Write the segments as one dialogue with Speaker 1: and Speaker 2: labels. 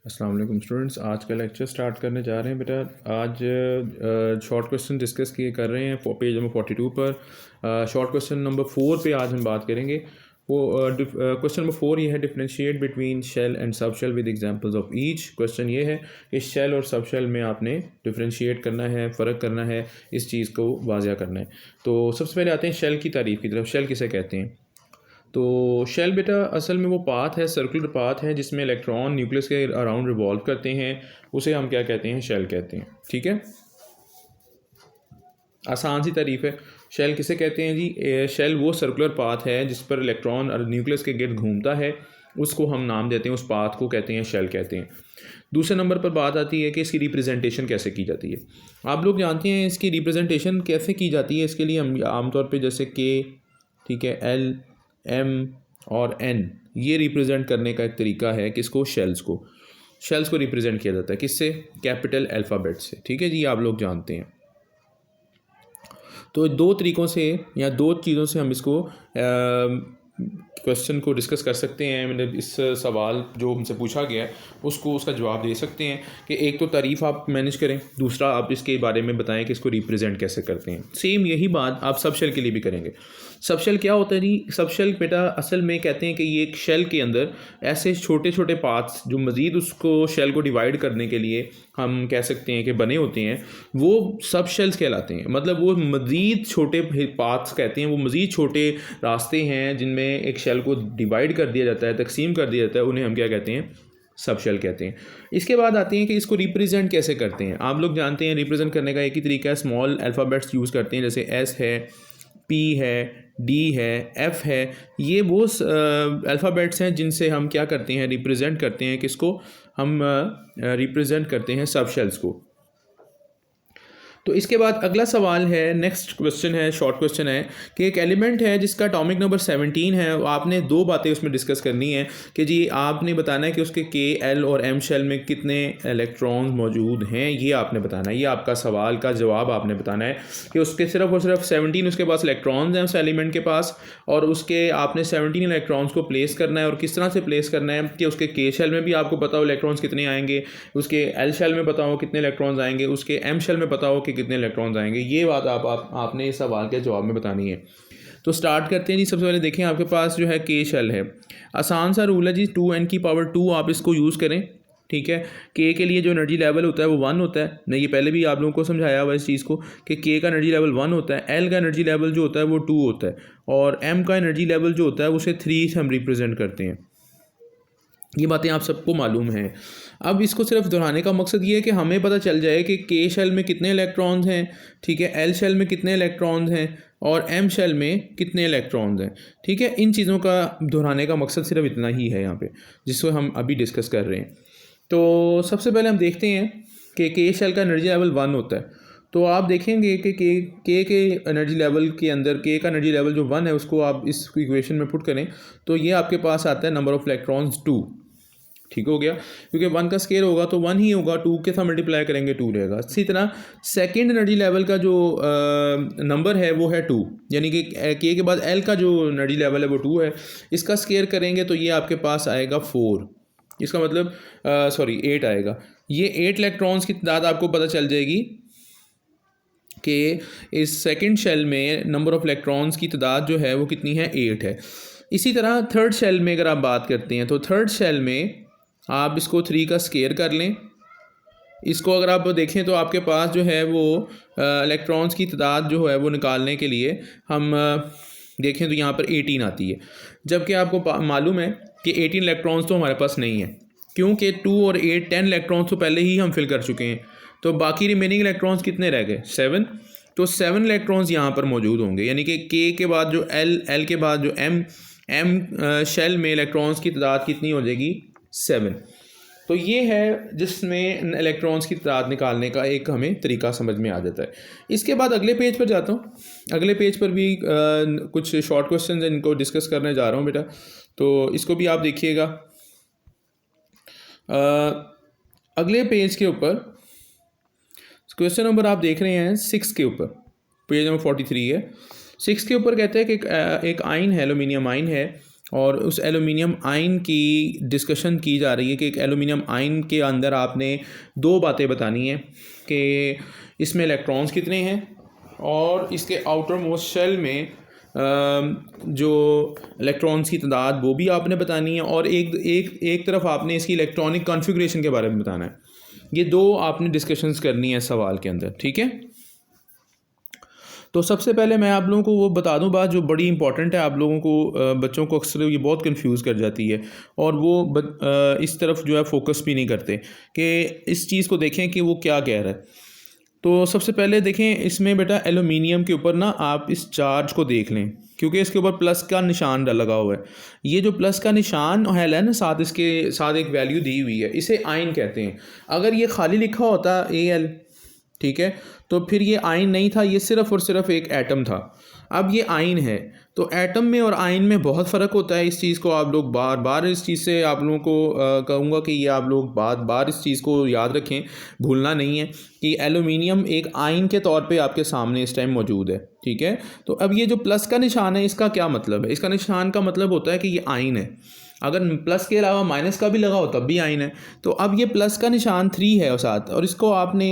Speaker 1: अस्सलाम वालेकुम स्टूडेंट्स, आज का लेक्चर स्टार्ट करने जा रहे हैं बेटा। आज शॉर्ट क्वेश्चन डिस्कस किए कर रहे हैं पेज नंबर 42 पर। शॉर्ट क्वेश्चन नंबर 4 पे आज हम बात करेंगे। वो क्वेश्चन नंबर 4 ये है, differentiate between shell and sub shell with examples of each. Question ये है कि शेल और सब शेल में आपने डिफरेंशिएट करना है, फ़र्क करना है, इस चीज़ को वाज़िया करना है। तो सबसे पहले आते हैं शेल की तारीफ़ की तरफ। शेल किसे कहते हैं? तो शेल बेटा असल में वो पाथ है, सर्कुलर पाथ है, जिसमें इलेक्ट्रॉन न्यूक्लियस के अराउंड रिवॉल्व करते हैं। उसे हम क्या कहते हैं? शेल कहते हैं। ठीक है, आसान सी तारीफ है। शेल किसे कहते हैं जी? शेल वो सर्कुलर पाथ है जिस पर इलेक्ट्रॉन और न्यूक्लियस के गिर्द घूमता है, उसको हम नाम देते हैं, उस पाथ को कहते हैं शेल कहते हैं। दूसरे नंबर पर बात आती है कि इसकी रिप्रेजेंटेशन कैसे की जाती है। आप लोग जानते हैं इसकी रिप्रेजेंटेशन कैसे की जाती है। इसके लिए हम आमतौर पर जैसे के, ठीक है, एल, एम और एन, ये रिप्रेजेंट करने का एक तरीका है कि इसको शेल्स को रिप्रेजेंट किया जाता है किससे? कैपिटल अल्फ़ाबेट से। ठीक है जी, आप लोग जानते हैं। तो दो तरीक़ों से या दो चीज़ों से हम इसको क्वेश्चन को डिस्कस कर सकते हैं। मतलब इस सवाल जो हमसे पूछा गया है उसका जवाब दे सकते हैं कि एक तो तारीफ़ आप मैनेज करें, दूसरा आप इसके बारे में बताएं कि इसको रिप्रेजेंट कैसे करते हैं। सेम यही बात आप सब शेल के लिए भी करेंगे। सब शेल क्या होता है जी? सब शेल बेटा असल में कहते हैं कि ये एक शेल के अंदर ऐसे छोटे छोटे पार्ट्स जो मज़ीद उसको शेल को डिवाइड करने के लिए हम कह सकते हैं कि बने होते हैं, वो सब शेल्स कहलाते हैं। मतलब वो मज़ीद छोटे पाथ्स कहते हैं, वो मज़ीद छोटे रास्ते हैं जिनमें एक शेल को डिवाइड कर दिया जाता है, तकसीम कर दिया जाता है, उन्हें हम क्या कहते हैं? सब शेल कहते हैं। इसके बाद आते हैं कि इसको रिप्रेजेंट कैसे करते हैं। आप लोग जानते हैं रिप्रेजेंट करने का एक ही तरीका है, स्मॉल अल्फ़ाबेट्स यूज़ करते हैं, जैसे एस है, पी है, डी है, एफ़ है। ये वो अल्फ़ाबेट्स हैं जिनसे हम क्या करते हैं? रिप्रेजेंट करते हैं किसको? हम रिप्रेजेंट करते हैं सब शेल्स को। तो इसके बाद अगला सवाल है, नेक्स्ट क्वेश्चन है, शॉर्ट क्वेश्चन है कि एक एलिमेंट है जिसका एटॉमिक नंबर 17 है। आपने दो बातें उसमें डिस्कस करनी है कि जी आपने बताना है कि उसके के, एल और एम शेल में कितने इलेक्ट्रॉन्स मौजूद हैं। ये आपने बताना है, ये आपका सवाल का जवाब आपने बताना है कि उसके सिर्फ और सिर्फ 17 उसके पास इलेक्ट्रॉन्स हैं उस एलिमेंट के पास, और उसके आपने 17 इलेक्ट्रॉन्स को प्लेस करना है। और किस तरह से प्लेस करना है कि उसके के शेल में भी आपको पता हो इलेक्ट्रॉन्स कितने आएंगे, उसके एल शेल में पता हो कितने इलेक्ट्रॉन्स आएंगे, उसके एम शेल में पता हो कि कितने इलेक्ट्रॉन्स आएंगे। ये बात आपने इस सवाल के जवाब में बतानी है। तो स्टार्ट करते हैं जी। सबसे पहले देखें, आपके पास जो है के शेल है। आसान सा रूल है जी, 2n⁻², आप इसको यूज़ करें। ठीक है, के लिए जो एनर्जी लेवल होता है वो 1 होता है। मैं ये पहले भी आप लोगों को समझाया हुआ इस चीज़ को कि के का एनर्जी लेवल 1 होता है, एल का एनर्जी लेवल जो होता है वो 2 होता है, और एम का एनर्जी लेवल जो होता है उसे 3 से हम रिप्रेजेंट करते हैं। ये बातें आप सबको मालूम हैं। अब इसको सिर्फ दोहराने का मकसद ये है कि हमें पता चल जाए कि के शेल में कितने इलेक्ट्रॉन्स हैं, ठीक है, एल शेल में कितने इलेक्ट्रॉन्स हैं और एम शेल में कितने इलेक्ट्रॉन्स हैं। ठीक है, इन चीज़ों का दोहराने का मकसद सिर्फ इतना ही है यहाँ पे, जिसको हम अभी डिस्कस कर रहे हैं। तो सबसे पहले हम देखते हैं कि के शेल का एनर्जी लेवल 1 होता है। तो आप देखेंगे कि के एनर्जी लेवल के अंदर के का एनर्जी लेवल जो 1 है उसको आप इस इक्वेशन में पुट करें तो ये आपके पास आता है नंबर ऑफ़ इलेक्ट्रॉन्स 2। ठीक हो गया, क्योंकि 1 का स्केयर होगा तो 1 ही होगा, 2 के साथ मल्टीप्लाई करेंगे 2 रहेगा। इसी तरह सेकेंड एनर्जी लेवल का जो नंबर है वो है 2, यानी कि के बाद एल का जो एनर्जी लेवल है वो 2 है। इसका स्केयर करेंगे तो ये आपके पास आएगा 4। इसका मतलब 8 आएगा। ये 8 इलेक्ट्रॉन्स की तादाद आपको पता चल जाएगी कि इस सेकंड शेल में नंबर ऑफ़ इलेक्ट्रॉन्स की तादाद जो है वो कितनी है? 8 है। इसी तरह थर्ड शेल में अगर आप बात करते हैं तो थर्ड शेल में आप इसको 3 का स्केयर कर लें। इसको अगर आप देखें तो आपके पास जो है वो इलेक्ट्रॉन्स की तादाद जो है वो निकालने के लिए हम देखें तो यहाँ पर 18 आती है, जबकि आपको मालूम है कि 18 इलेक्ट्रॉन्स तो हमारे पास नहीं है, क्योंकि 2 और 8 10 इलेक्ट्रॉन्स तो पहले ही हम फिल कर चुके हैं। तो बाकी रिमेनिंग इलेक्ट्रॉन्स कितने रह गए? 7। तो 7 इलेक्ट्रॉन्स यहाँ पर मौजूद होंगे, यानी कि के बाद जो एल के बाद जो एम शेल में इलेक्ट्रॉन्स की तादाद कितनी हो जाएगी? 7। तो ये है जिसमें इलेक्ट्रॉन्स की तादाद निकालने का एक हमें तरीका समझ में आ जाता है। इसके बाद अगले पेज पर जाता हूँ। अगले पेज पर भी कुछ शॉर्ट क्वेश्चन हैं इनको डिस्कस करने जा रहा हूँ बेटा, तो इसको भी आप देखिएगा। अगले पेज के ऊपर क्वेश्चन नंबर आप देख रहे हैं 6 के ऊपर, पेज नंबर 43 है। 6 के ऊपर कहते हैं कि एक आयन है, एल्यूमिनियम आयन है, और उस एलुमिनियम आयन की डिस्कशन की जा रही है कि एक एलुमिनियम आयन के अंदर आपने दो बातें बतानी है कि इसमें इलेक्ट्रॉन्स कितने हैं और इसके आउटर मोस्ट शेल में जो इलेक्ट्रॉन्स की तादाद वो भी आपने बतानी है, और एक तरफ आपने इसकी इलेक्ट्रॉनिक कॉन्फ़िगरेशन के बारे में बताना है। ये दो आपने डिस्कशंस करनी है सवाल के अंदर, ठीक है। तो सबसे पहले मैं आप लोगों को वो बता दूं बात जो बड़ी इंपॉर्टेंट है, आप लोगों को बच्चों को अक्सर ये बहुत कंफ्यूज कर जाती है और वो इस तरफ जो है फोकस भी नहीं करते कि इस चीज़ को देखें कि वो क्या कह रहा है। तो सबसे पहले देखें इसमें बेटा एलुमिनियम के ऊपर ना आप इस चार्ज को देख लें, क्योंकि इसके ऊपर प्लस का निशान लगा हुआ है। ये जो प्लस का निशान है ना, साथ इसके साथ एक वैल्यू दी हुई है, इसे आयन कहते हैं। अगर ये खाली लिखा होता AL, ठीक है, तो फिर ये आयन नहीं था, ये सिर्फ़ और सिर्फ एक एटम था। अब ये आयन है, तो एटम में और आयन में बहुत फ़र्क होता है। इस चीज़ को आप लोग बार बार इस चीज़ से आप लोगों को कहूँगा कि ये आप लोग बार बार इस चीज़ को याद रखें, भूलना नहीं है कि एलुमिनियम एक आयन के तौर पे आपके सामने इस टाइम मौजूद है, ठीक है। तो अब ये जो प्लस का निशान है, इसका क्या मतलब है? इसका निशान का मतलब होता है कि ये आयन है। अगर प्लस के अलावा माइनस का भी लगा हो तब भी आयन है। तो अब ये प्लस का निशान 3 है और साथ, और इसको आपने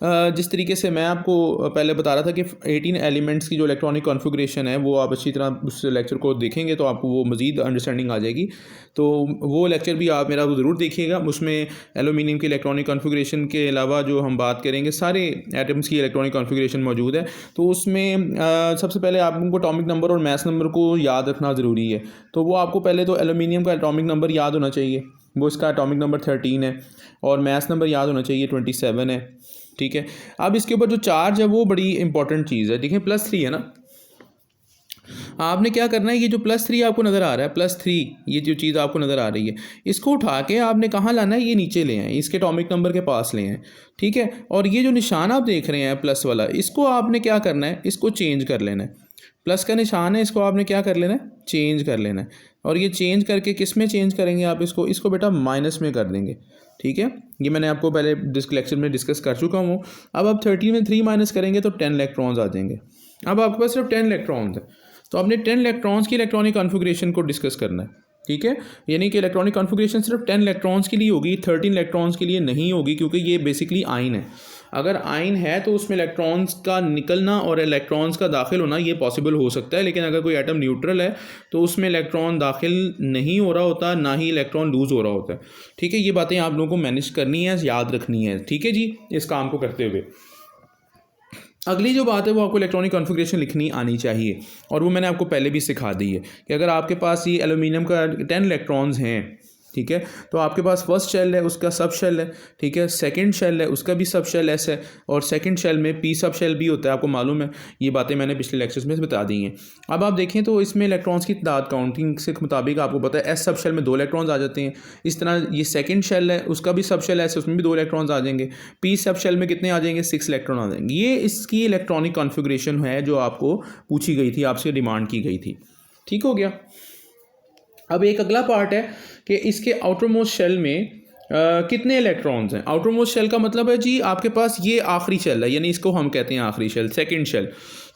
Speaker 1: जिस तरीके से मैं आपको पहले बता रहा था कि 18 एलिमेंट्स की जो इलेक्ट्रॉनिक कॉन्फ़िगरेशन है, वो आप अच्छी तरह उस लेक्चर को देखेंगे तो आपको वो मज़ीद अंडरस्टैंडिंग आ जाएगी। तो वो लेक्चर भी आप मेरा ज़रूर देखिएगा। उसमें एलुमिनियम की इलेक्ट्रॉनिक कॉन्फ़िगरेशन के अलावा जो हम बात करेंगे, सारे एटम्स की इलेक्ट्रॉनिक कॉन्फ़िगरेशन मौजूद है। तो उसमें सबसे पहले आपको एटॉमिक नंबर और मास नंबर को याद रखना ज़रूरी है। तो वो आपको पहले तो एलुमिनियम का एटॉमिक नंबर याद होना चाहिए, वो इसका एटॉमिक नंबर 13 है, और मास नंबर याद होना चाहिए 27 है, ठीक है। अब इसके ऊपर जो चार्ज है वो बड़ी इंपॉर्टेंट चीज़ है। देखिए +3 है ना, आपने क्या करना है, ये जो +3 आपको नज़र आ रहा है, +3 ये जो चीज़ आपको नज़र आ रही है, इसको उठा के आपने कहाँ लाना है, ये नीचे ले आए, इसके एटॉमिक नंबर के पास ले आए, ठीक है। और ये जो निशान आप देख रहे हैं प्लस वाला, इसको आपने क्या करना है, इसको चेंज कर लेना है। प्लस का निशान है, इसको आपने क्या कर लेना है, चेंज कर लेना है। और ये चेंज करके किस में चेंज करेंगे आप, इसको बेटा माइनस में कर देंगे, ठीक है। ये मैंने आपको पहले लेक्चर में डिस्कस कर चुका हूँ। अब आप 13 में 3 माइनस करेंगे तो 10 इलेक्ट्रॉन्स आ जाएंगे। अब आपके पास सिर्फ 10 इलेक्ट्रॉन्स है, तो आपने 10 इलेक्ट्रॉन्स की इलेक्ट्रॉनिक कॉन्फ़िगरेशन को डिस्कस करना है, ठीक है। यानी कि इलेक्ट्रॉनिक कॉन्फ़िगरेशन सिर्फ 10 इलेक्ट्रॉन्स के लिए होगी, 13 इलेक्ट्रॉन्स के लिए नहीं होगी, क्योंकि ये बेसिकली आयन है। अगर आयन है तो उसमें इलेक्ट्रॉन्स का निकलना और इलेक्ट्रॉन्स का दाखिल होना ये पॉसिबल हो सकता है, लेकिन अगर कोई एटम न्यूट्रल है तो उसमें इलेक्ट्रॉन दाखिल नहीं हो रहा होता, ना ही इलेक्ट्रॉन लूज़ हो रहा होता है, ठीक है। ये बातें आप लोगों को मैनेज करनी है, याद रखनी है, ठीक है जी, इस काम को करते हुए। अगली जो बात है वो आपको इलेक्ट्रॉनिक कॉन्फ़िगरेशन लिखनी आनी चाहिए, और वो मैंने आपको पहले भी सिखा दी है कि अगर आपके पास ये एल्यूमिनियम का 10 इलेक्ट्रॉन्स हैं, ठीक है, तो आपके पास फर्स्ट शेल है, उसका सब शेल है, ठीक है, सेकंड शेल है, उसका भी सब शेल S है, और सेकंड शेल में P सब शेल भी होता है, आपको मालूम है, ये बातें मैंने पिछले लेक्चर्स में बता दी हैं। अब आप देखें तो इसमें इलेक्ट्रॉन्स की तादाद काउंटिंग से मुताबिक आपको पता है S सब शेल में 2 इलेक्ट्रॉन्स आ जाते हैं। इस तरह ये सेकंड शेल है, उसका भी सब शेल S है, उसमें भी 2 इलेक्ट्रॉन्स आ जाएंगे। P सब शेल में कितने आ जाएंगे, 6 इलेक्ट्रॉन आ जाएंगे। ये इसकी इलेक्ट्रॉनिक कॉन्फ़िगरेशन है जो आपको पूछी गई थी, आपसे डिमांड की गई थी, ठीक हो गया। अब एक अगला पार्ट है कि इसके आउटर मोस्ट शेल में कितने इलेक्ट्रॉन्स हैं। आउटर मोस्ट शेल का मतलब है जी आपके पास ये आखिरी शेल है, यानी इसको हम कहते हैं आखिरी शेल, सेकंड शेल।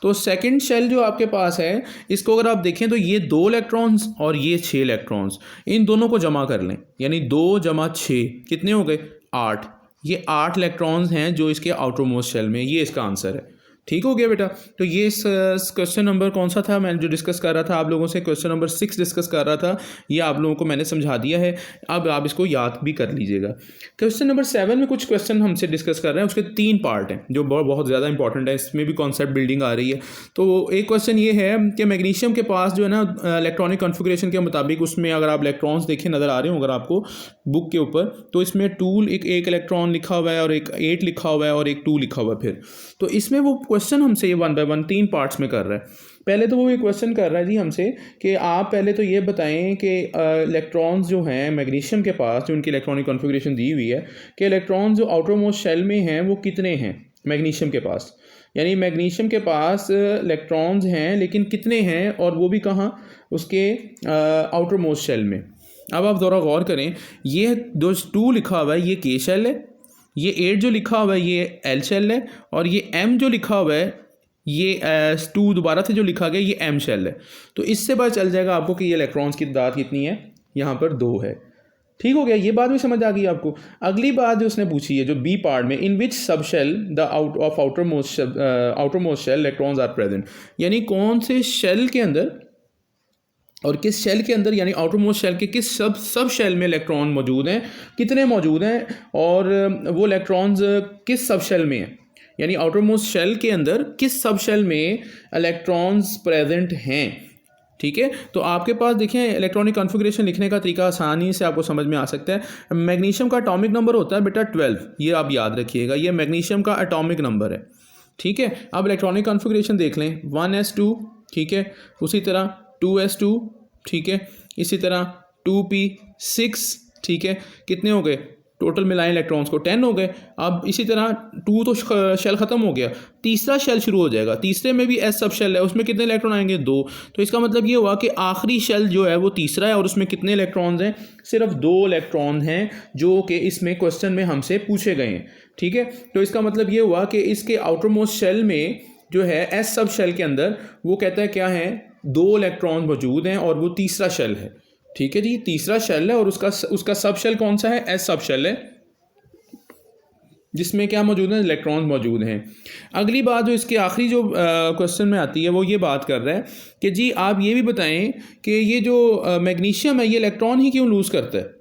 Speaker 1: तो सेकंड शेल जो आपके पास है, इसको अगर आप देखें तो ये 2 इलेक्ट्रॉन्स और ये 6 इलेक्ट्रॉन्स, इन दोनों को जमा कर लें, यानी 2 जमा 6 कितने हो गए, 8। ये 8 इलेक्ट्रॉन्स हैं जो इसके आउटर मोस्ट शेल में, ये इसका आंसर है, ठीक हो गया बेटा। तो ये क्वेश्चन नंबर कौन सा था मैं जो डिस्कस कर रहा था आप लोगों से, क्वेश्चन नंबर 6 डिस्कस कर रहा था, ये आप लोगों को मैंने समझा दिया है। अब आप इसको याद भी कर लीजिएगा। क्वेश्चन नंबर 7 में कुछ क्वेश्चन हमसे डिस्कस कर रहे हैं, उसके 3 पार्ट हैं जो बहुत ज़्यादा इंपॉर्टेंट है, इसमें भी कॉन्सेप्ट बिल्डिंग आ रही है। तो एक क्वेश्चन ये है कि मैग्नीशियम के पास जो है ना इलेक्ट्रॉनिक कॉन्फ़िगरेशन के मुताबिक, उसमें अगर आप इलेक्ट्रॉन्स देखें नज़र आ रहे हो अगर आपको बुक के ऊपर, तो इसमें टूल एक इलेक्ट्रॉन लिखा हुआ है और एक 8 लिखा हुआ है और एक 2 लिखा हुआ है। फिर तो इसमें वो क्वेश्चन हमसे ये 1 बाय 1 3 पार्ट्स में कर रहा है। पहले तो वो ये क्वेश्चन कर रहा है जी हमसे कि आप पहले तो ये बताएं कि इलेक्ट्रॉन्स जो हैं मैग्नीशियम के पास, जो उनकी इलेक्ट्रॉनिक कॉन्फ़िगरेशन दी हुई है, कि इलेक्ट्रॉन्स जो आउटर मोस्ट शेल में हैं वो कितने हैं मैग्नीशियम के पास। यानी मैग्नीशियम के पास इलेक्ट्रॉन्स हैं, लेकिन कितने हैं, और वो भी कहाँ, उसके आउटर मोस्ट शेल में। अब आप ज़रा गौर करें, ये जो 2 लिखा हुआ है ये K शेल है, ये 8 जो लिखा हुआ है ये L शेल है, और ये M जो लिखा हुआ है ये S2 दोबारा से जो लिखा गया ये M शेल है। तो इससे पता चल जाएगा आपको कि ये इलेक्ट्रॉन्स की तादाद कितनी है, यहाँ पर 2 है। ठीक हो गया, ये बात भी समझ आ गई आपको। अगली बात जो उसने पूछी है जो बी पार्ट में, in which sub shell the outermost shell electrons are present, यानी कौन से शेल के अंदर और किस शेल के अंदर, यानी आउटर मोस्ट शेल के किस सब शेल में इलेक्ट्रॉन मौजूद हैं, कितने मौजूद हैं, और वो इलेक्ट्रॉन्स किस सब शेल में हैं, यानी आउटर मोस्ट शेल के अंदर किस सब शेल में इलेक्ट्रॉन्स प्रेजेंट हैं। ठीक है, तो आपके पास देखें इलेक्ट्रॉनिक कॉन्फ़िगरेशन लिखने का तरीका आसानी से आपको समझ में आ सकता है। मैग्नीशियम का एटॉमिक नंबर होता है बेटा 12, ये आप याद रखिएगा, ये मैग्नीशियम का एटॉमिक नंबर है। ठीक है, अब इलेक्ट्रॉनिक कॉन्फ़िगरेशन देख लें, 1s2, ठीक है, उसी तरह 2s2, ठीक है, इसी तरह 2p6, ठीक है, कितने हो गए टोटल मिलाएं इलेक्ट्रॉन्स को 10 हो गए। अब इसी तरह 2 तो शेल ख़त्म हो गया, तीसरा शेल शुरू हो जाएगा, तीसरे में भी एस सब शेल है, उसमें कितने इलेक्ट्रॉन आएंगे 2। तो इसका मतलब ये हुआ कि आखिरी शेल जो है वो तीसरा है और उसमें कितने इलेक्ट्रॉन्स हैं, सिर्फ 2 इलेक्ट्रॉन हैं जो कि इसमें क्वेश्चन में हमसे पूछे गए हैं। ठीक है, तो इसका मतलब ये हुआ कि इसके आउटर मोस्ट शेल में जो है एस सब शेल के अंदर वो कहता है क्या है, 2 इलेक्ट्रॉन मौजूद हैं और वो तीसरा शेल है। ठीक है जी, तीसरा शेल है और उसका सब शेल कौन सा है, एस सब शेल है, जिसमें क्या मौजूद है, इलेक्ट्रॉन मौजूद हैं। अगली बात जो इसके आखिरी जो क्वेश्चन में आती है वो ये बात कर रहा है कि जी आप ये भी बताएं कि ये जो मैग्नीशियम है ये इलेक्ट्रॉन ही क्यों लूज़ करता है,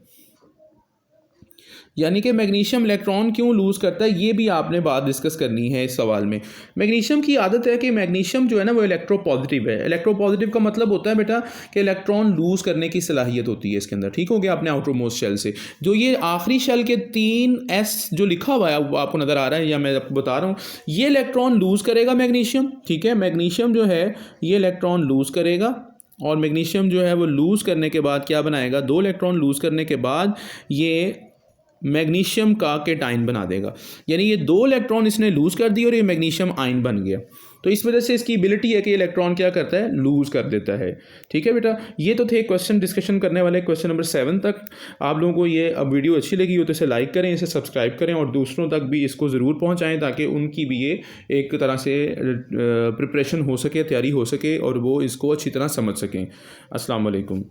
Speaker 1: यानी कि मैग्नीशियम इलेक्ट्रॉन क्यों लूज़ करता है, ये भी आपने बात डिस्कस करनी है इस सवाल में। मैग्नीशियम की आदत है कि मैग्नीशियम जो है ना वो इलेक्ट्रोपॉजिटिव है। इलेक्ट्रोपॉजिटिव का मतलब होता है बेटा कि इलेक्ट्रॉन लूज़ करने की सलाहियत होती है इसके अंदर। ठीक हो गया, आपने आउटर मोस्ट शेल से जो ये आखिरी शेल के 3s जो लिखा हुआ है वो आपको नज़र आ रहा है या मैं आपको बता रहा हूँ, ये इलेक्ट्रॉन लूज़ करेगा मैग्नीशियम। ठीक है, मैग्नीशियम जो है ये इलेक्ट्रॉन लूज़ करेगा और मैग्नीशियम जो है वो लूज़ करने के बाद क्या बनाएगा, 2 इलेक्ट्रॉन लूज़ करने के बाद ये मैग्नीशियम का केटाइन बना देगा, यानी ये 2 इलेक्ट्रॉन इसने लूज़ कर दिए और ये मैग्नीशियम आयन बन गया। तो इस वजह से इसकी एबिलिटी है कि इलेक्ट्रॉन क्या करता है, लूज़ कर देता है। ठीक है बेटा, ये तो थे क्वेश्चन डिस्कशन करने वाले क्वेश्चन नंबर 7 तक। आप लोगों को ये अब वीडियो अच्छी लगी हो तो इसे लाइक करें, इसे सब्सक्राइब करें और दूसरों तक भी इसको ज़रूर पहुँचाएँ ताकि उनकी भी ये एक तरह से प्रिपरेशन हो सके, तैयारी हो सके और वो इसको अच्छी तरह समझ सकें। अस्सलाम वालेकुम।